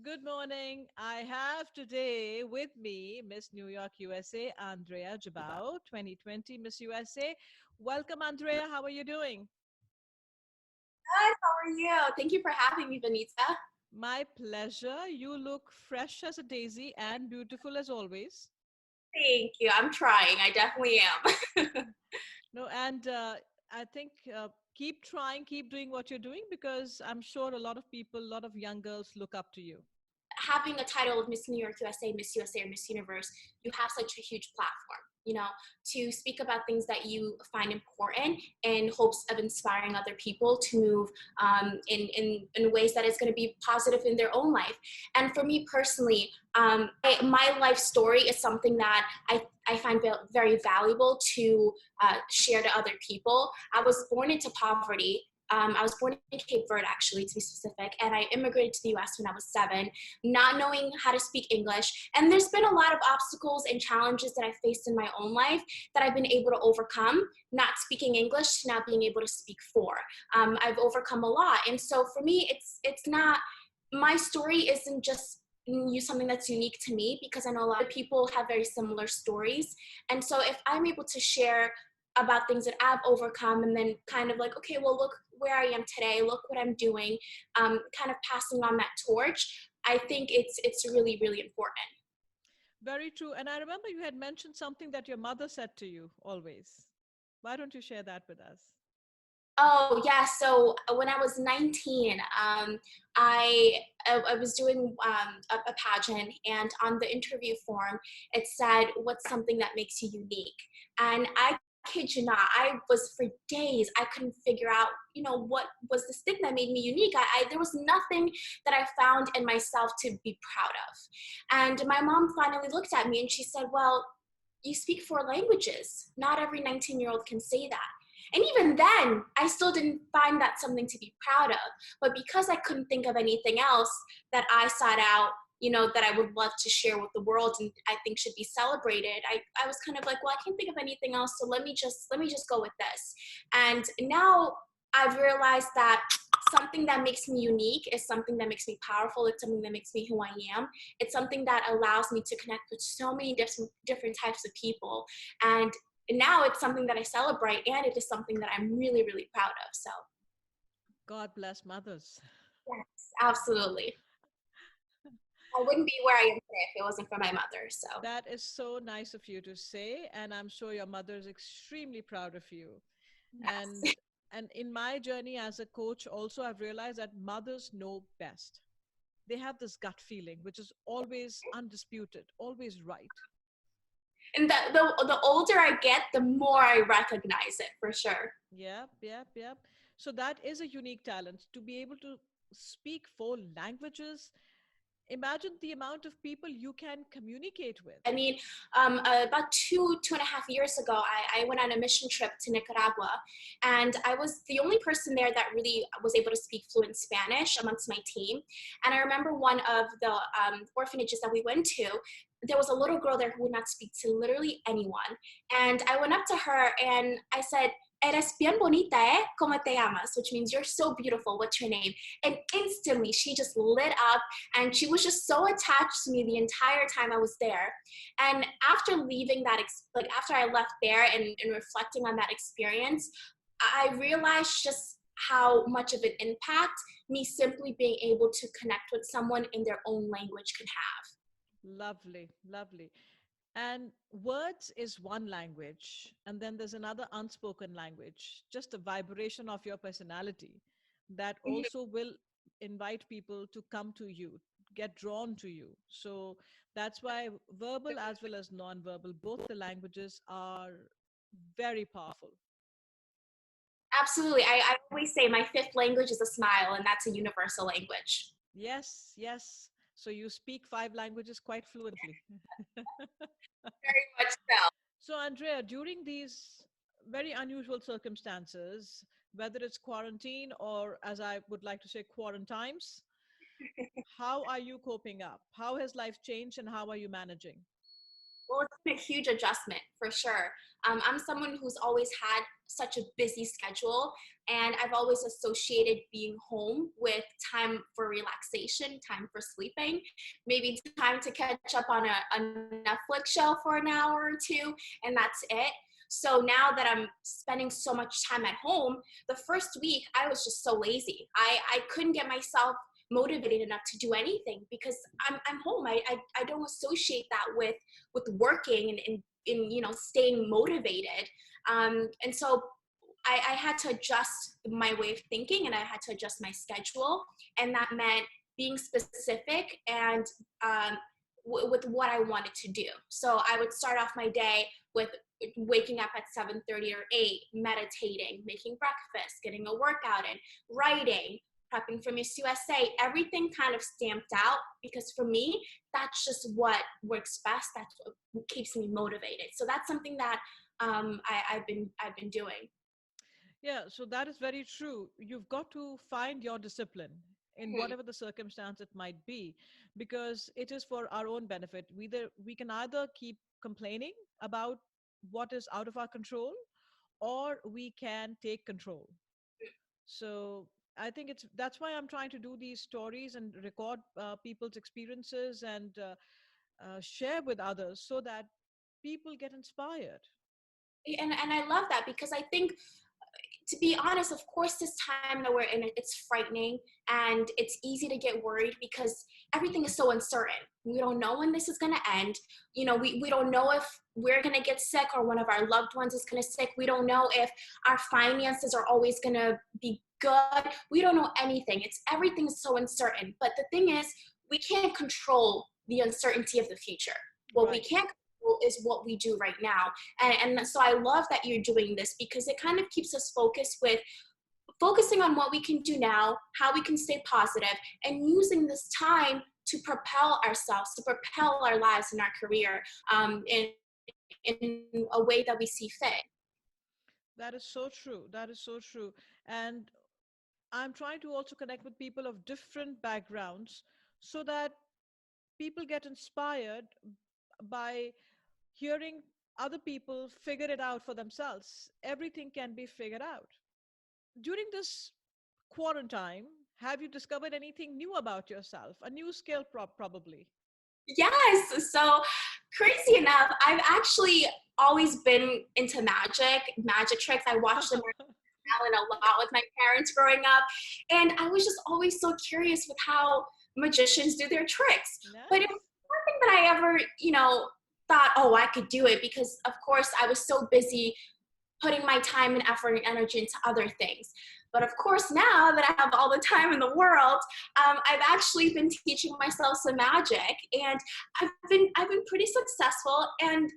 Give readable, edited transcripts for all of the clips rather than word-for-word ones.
Good morning. I have today with me Miss New York, USA, Andreia Gibau, 2020 Miss USA. Welcome, Andrea. How are you doing? Good. How are you? Thank you for having me, Vineeta. My pleasure. You look fresh as a daisy and beautiful as always. Thank you. I'm trying. I definitely am. No, and I think keep trying, keep doing what you're doing because I'm sure a lot of people, a lot of young girls look up to you. Having a title of Miss New York USA, or Miss Universe, you have such a huge platform, to speak about things that you find important in hopes of inspiring other people to move in ways that is going to be positive in their own life. And for me personally, my life story is something that I find very valuable to share to other people. I was born into poverty. I was born in Cape Verde, actually, to be specific, and I immigrated to the U.S. when I was 7, not knowing how to speak English. And there's been a lot of obstacles and challenges that I faced in my own life that I've been able to overcome, not speaking English to now being able to speak for. I've overcome a lot. And so for me, it's not, my story isn't just something that's unique to me, because I know a lot of people have very similar stories. And so if I'm able to share about things that I've overcome, and then kind of like, okay, well, look where I am today, look what I'm doing, kind of passing on that torch, I think it's really, really important. Very true. And I remember you had mentioned something that your mother said to you always. Why don't you share that with us? Oh yeah, so when I was 19, I I was doing a pageant, and on the interview form it said, "What's something that makes you unique?" And I kid you not, I was for days I couldn't figure out, what was this thing that made me unique. There was nothing that I found in myself to be proud of. And my mom finally looked at me and she said, "Well, you speak 4 languages. Not every 19-year-old can say that." And even then, I still didn't find that something to be proud of. But because I couldn't think of anything else that I sought out, that I would love to share with the world and I think should be celebrated, I was kind of like, well, I can't think of anything else, so let me just go with this. And now I've realized that something that makes me unique is something that makes me powerful. It's something that makes me who I am. It's something that allows me to connect with so many different types of people. And now it's something that I celebrate, and it is something that I'm really, really proud of. So, God bless mothers. yes, absolutely. I wouldn't be where I am today if it wasn't for my mother. So, That is so nice of you to say, and I'm sure your mother is extremely proud of you. And yes. and in my journey as a coach, also I've realized that mothers know best. They have this gut feeling, which is always undisputed, always right. And the older I get, the more I recognize it for sure. Yep, yep, yep. So that is a unique talent to be able to speak 4 languages. Imagine the amount of people you can communicate with. I mean, about 2.5 years ago, I went on a mission trip to Nicaragua, and I was the only person there that really was able to speak fluent Spanish amongst my team. And I remember one of the orphanages that we went to, there was a little girl there who would not speak to literally anyone. And I went up to her and I said, "Eres bien bonita, eh? ¿Cómo te llamas?" Which means you're so beautiful. What's your name? And instantly she just lit up, and she was just so attached to me the entire time I was there. And after leaving that, after I left there and reflecting on that experience, I realized just how much of an impact me simply being able to connect with someone in their own language can have. Lovely, lovely. And words is one language, and then there's another unspoken language, just a vibration of your personality that also will invite people to come to you, get drawn to you. So that's why verbal as well as non-verbal, both the languages are very powerful. Absolutely. I always say my fifth language is a smile, and that's a universal language. Yes, yes. So you speak 5 languages quite fluently. Very much so. So, Andrea, during these very unusual circumstances, whether it's quarantine or, as I would like to say, quarantimes, how are you coping up? How has life changed and how are you managing? Well, it's been a huge adjustment for sure. I'm someone who's always had such a busy schedule, and I've always associated being home with time for relaxation, time for sleeping, maybe time to catch up on a Netflix show for an hour or two, and that's it. So now that I'm spending so much time at home, the first week I was just so lazy. I couldn't get myself motivated enough to do anything because I'm home. I don't associate that with working and staying motivated. And so I had to adjust my way of thinking, and I had to adjust my schedule, and that meant being specific and with what I wanted to do. So I would start off my day with waking up at 7:30 or 8, meditating, making breakfast, getting a workout in, writing, prepping for Miss USA, everything kind of stamped out, because for me, that's just what works best. That's what keeps me motivated. So that's something that I've been doing. Yeah, so that is very true. You've got to find your discipline in Hmm. whatever the circumstance it might be, because it is for our own benefit. We can either keep complaining about what is out of our control, or we can take control. So I think that's why I'm trying to do these stories and record people's experiences and share with others so that people get inspired. And I love that, because I think, to be honest, of course, this time that we're in, it's frightening and it's easy to get worried because everything is so uncertain. We don't know when this is going to end. We don't know if we're going to get sick or one of our loved ones is going to sick. We don't know if our finances are always going to be good. We don't know anything. Everything's so uncertain. But the thing is, we can't control the uncertainty of the future. What we Right. can control is what we do right now. And so I love that you're doing this, because it kind of keeps us focusing on what we can do now, how we can stay positive, and using this time to propel ourselves, to propel our lives and our career in a way that we see fit. That is so true. That is so true. And I'm trying to also connect with people of different backgrounds so that people get inspired by hearing other people figure it out for themselves. Everything can be figured out. During this quarantine, have you discovered anything new about yourself? A new skill, probably. Yes. So crazy enough, I've actually always been into magic tricks. I watched them and a lot with my parents growing up. And I was just always so curious with how magicians do their tricks. But it Nice. was nothing that I ever, thought, oh, I could do it, because of course I was so busy putting my time and effort and energy into other things. But of course, now that I have all the time in the world, I've actually been teaching myself some magic, and I've been pretty successful, and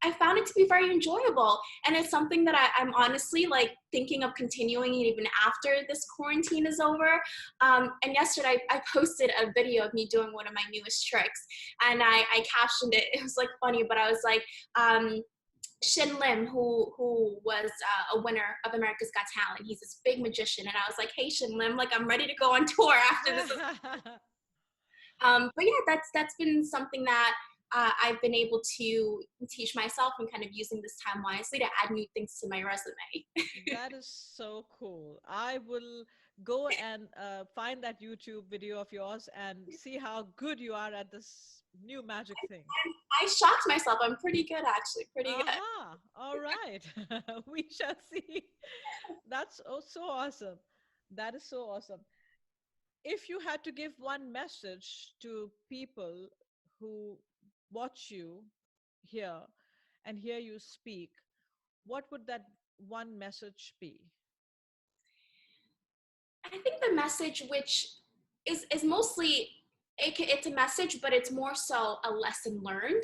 I found it to be very enjoyable, and it's something that I'm honestly like thinking of continuing even after this quarantine is over. And yesterday I posted a video of me doing one of my newest tricks, and I captioned it. It was like funny, but I was like, Shin Lim, who was a winner of America's Got Talent. He's this big magician, and I was like, "Hey, Shin Lim, like I'm ready to go on tour after this." But yeah, that's been something that I've been able to teach myself, and kind of using this time wisely to add new things to my resume. That is so cool. I will go and find that YouTube video of yours and see how good you are at this new magic thing. I shocked myself. I'm pretty good, actually, pretty good. Aha. All right. We shall see. That's so awesome. That is so awesome. If you had to give one message to people who watch you here and hear you speak, what would that one message be? I think the message, which is mostly, it's a message, but it's more so a lesson learned.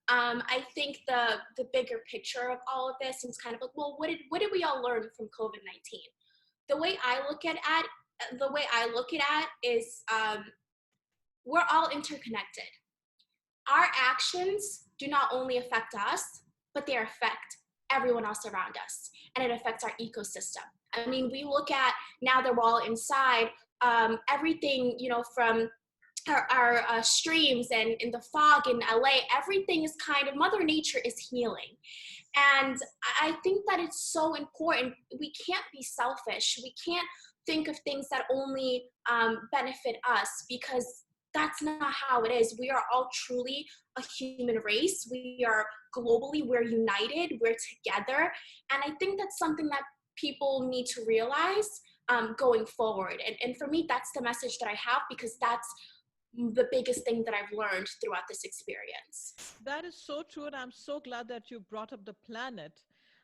I think the bigger picture of all of this is kind of like, well, what did we all learn from COVID-19? The way I look at it, is we're all interconnected. Our actions do not only affect us, but they affect everyone else around us, and it affects our ecosystem. I mean, we look at, now that we're all inside, everything, from our streams and in the fog in LA, everything is kind of, Mother Nature is healing. And I think that it's so important. We can't be selfish. We can't think of things that only benefit us, because that's not how it is. We are all truly a human race. We are globally, we're united, we're together. And I think that's something that people need to realize going forward. And for me, that's the message that I have, because that's the biggest thing that I've learned throughout this experience. That is so true. And I'm so glad that you brought up the planet,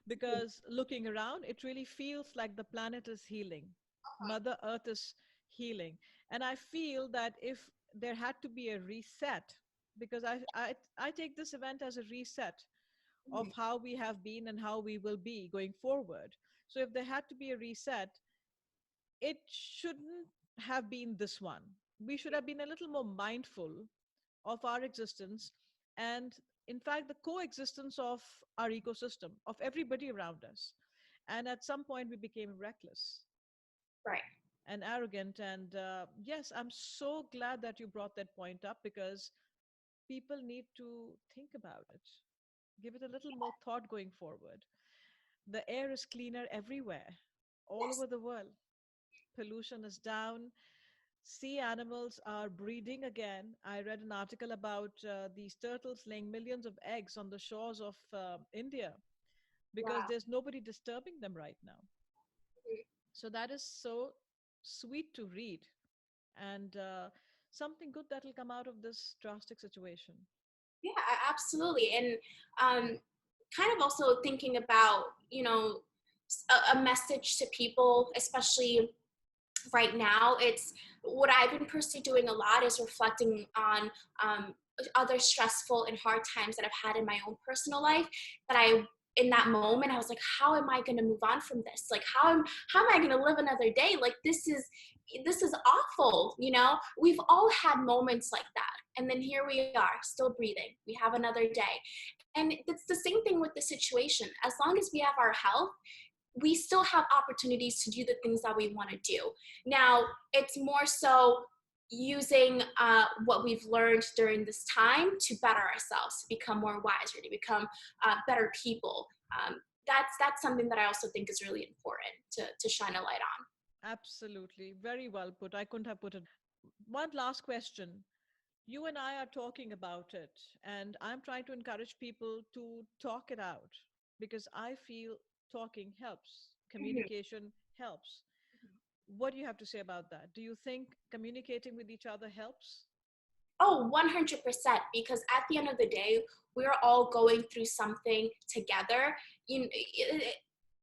because looking around, it really feels like the planet is healing. Mother Earth is healing. And I feel that if there had to be a reset, because I take this event as a reset of how we have been and how we will be going forward. So if there had to be a reset, it shouldn't have been this one. We should have been a little more mindful of our existence and, in fact, the coexistence of our ecosystem, of everybody around us. And at some point, we became reckless Right. and arrogant. And yes, I'm so glad that you brought that point up, because people need to think about it, give it a little more thought going forward. The air is cleaner everywhere, all Yes. over the world. Pollution is down. Sea animals are breeding again. I read an article about these turtles laying millions of eggs on the shores of India, because Wow. there's nobody disturbing them right now. So that is so sweet to read, and something good that will come out of this drastic situation. Yeah, absolutely. And kind of also thinking about, a message to people, especially right now. It's what I've been personally doing a lot is reflecting on other stressful and hard times that I've had in my own personal life, that in that moment I was like, how am I going to move on from this? Like, how am I going to live another day? Like, this is awful. We've all had moments like that, and then here we are, still breathing. We have another day. And it's the same thing with the situation. As long as we have our health, we still have opportunities to do the things that we want to do. Now, it's more so using what we've learned during this time to better ourselves, to become more wiser, to become better people. That's something that I also think is really important to shine a light on. Absolutely. Very well put. I couldn't have put it. One last question. You and I are talking about it, and I'm trying to encourage people to talk it out, because I feel talking helps, Mhm. communication helps. What do you have to say about that? Do you think communicating with each other helps? Oh, 100%. Because at the end of the day, we're all going through something together.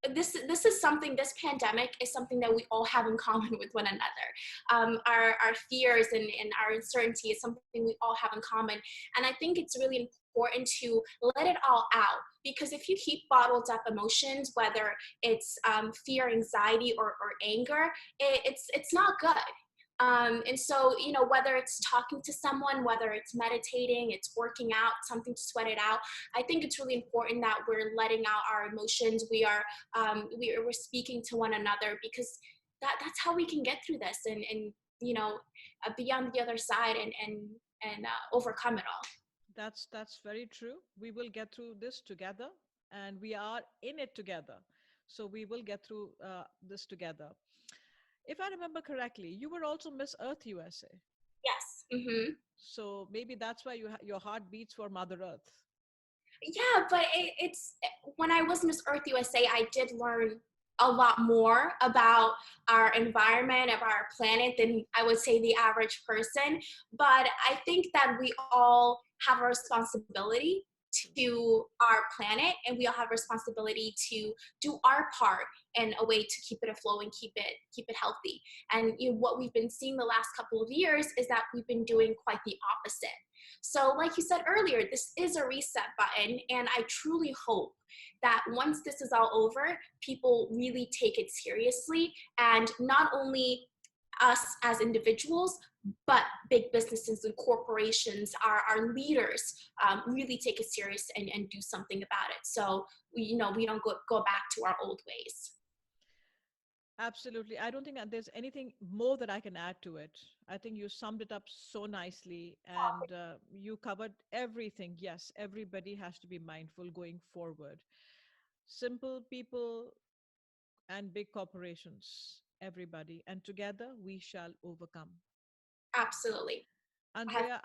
This is something. This pandemic is something that we all have in common with one another. Our fears and our uncertainty is something we all have in common. And I think it's really important to let it all out, because if you keep bottled up emotions, whether it's fear, anxiety, or anger, it's not good. And so, whether it's talking to someone, whether it's meditating, it's working out, something to sweat it out, I think it's really important that we're letting out our emotions. We're speaking to one another, because that's how we can get through this, and beyond the other side, and overcome it all. That's very true. We will get through this together, and we are in it together. So we will get through this together. If I remember correctly, you were also Miss Earth USA. Yes. Hmm. So maybe that's why your heart beats for Mother Earth. Yeah, but it's when I was Miss Earth USA, I did learn a lot more about our environment, about our planet, than I would say the average person. But I think that we all have a responsibility to our planet, and we all have a responsibility to do our part in a way to keep it afloat and keep it healthy. And what we've been seeing the last couple of years is that we've been doing quite the opposite. So, like you said earlier, this is a reset button, and I truly hope that once this is all over, people really take it seriously, and not only us as individuals, but big businesses and corporations, our leaders, really take it serious, and do something about it. So we don't go back to our old ways. Absolutely. I don't think that there's anything more that I can add to it. I think you summed it up so nicely and you covered everything. Yes, everybody has to be mindful going forward. Simple people and big corporations, everybody. And together we shall overcome. Absolutely. I have Andrea,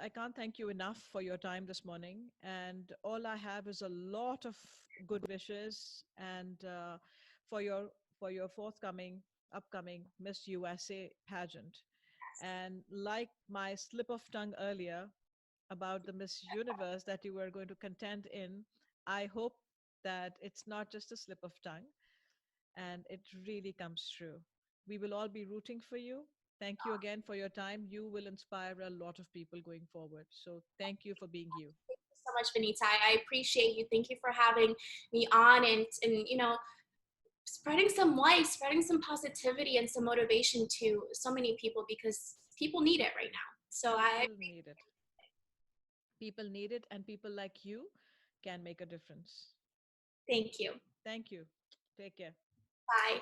I can't thank you enough for your time this morning. And all I have is a lot of good wishes and for your for your forthcoming upcoming Miss USA pageant. And like my slip of tongue earlier about the Miss Universe that you were going to contend in, I hope that it's not just a slip of tongue and it really comes true. We will all be rooting for you. Thank you again for your time. You will inspire a lot of people going forward. So thank you for being you. so much, Vineeta. I appreciate you. Thank you for having me on and spreading some light, spreading some positivity and some motivation to so many people because people need it right now. So I People need it. People need it, and people like you can make a difference. thank you. Thank you. Take care. Bye.